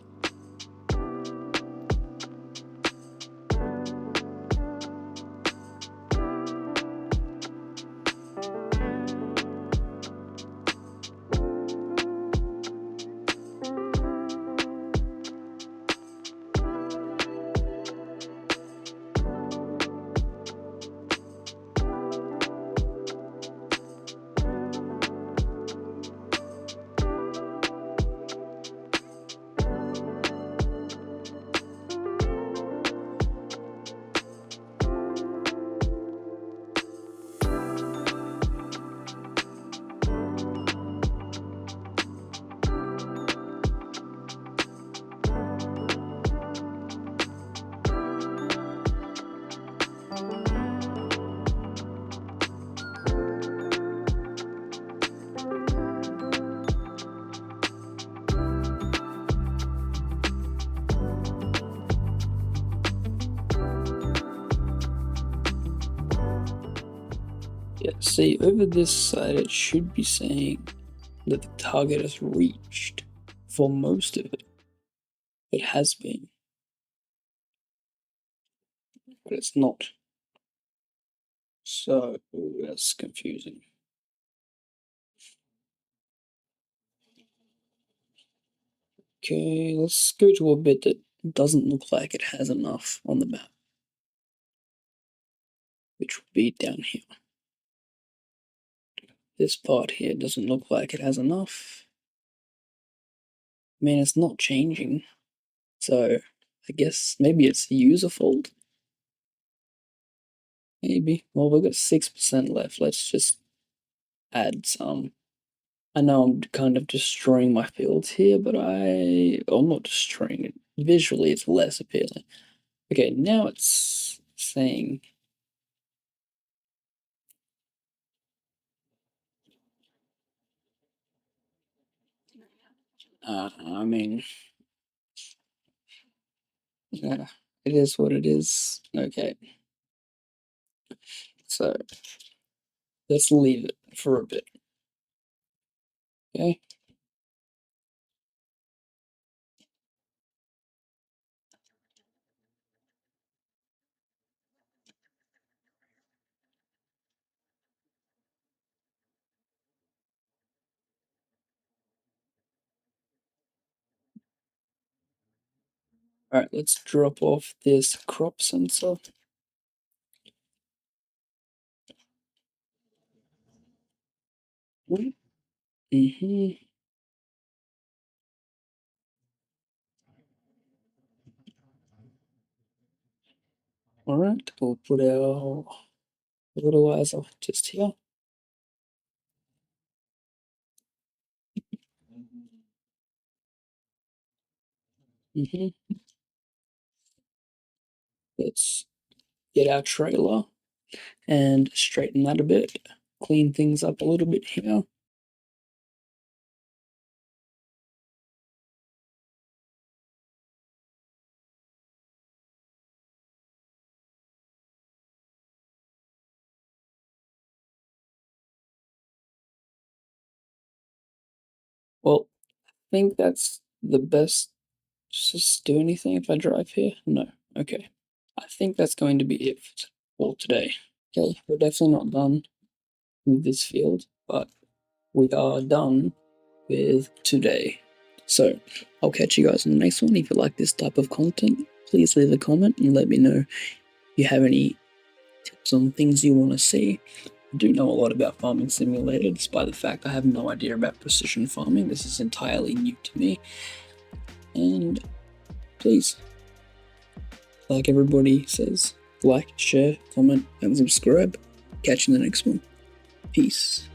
Yeah, see, over this side it should be saying that the target is reached for most of it. It has been, but it's not. So that's confusing. Okay, let's go to a bit that doesn't look like it has enough on the map, which would be down here. This part here doesn't look like it has enough. I mean, it's not changing, so I guess maybe it's the user fault. Maybe. Well, we've got 6% left. Let's just add some. I know I'm kind of destroying my fields here, but I'm not destroying it. Visually, it's less appealing. Okay, now it's saying I mean, yeah, it is what it is. Okay, so let's leave it for a bit. Okay. All right, let's drop off this crop sensor. Mm-hmm. All right, we'll put our fertilizer just here. Mm-hmm. Let's get our trailer and straighten that a bit, clean things up a little bit here. Well, I think that's the best. Just do anything if I drive here? No. Okay. I think that's going to be it for today. Okay, we're definitely not done with this field, but we are done with today. So I'll catch you guys in the next one. If you like this type of content, please leave a comment and let me know if you have any tips on things you want to see. I do know a lot about Farming Simulator, despite the fact I have no idea about precision farming. This is entirely new to me. And please, like everybody says, like, share, comment, and subscribe. Catch you in the next one. Peace.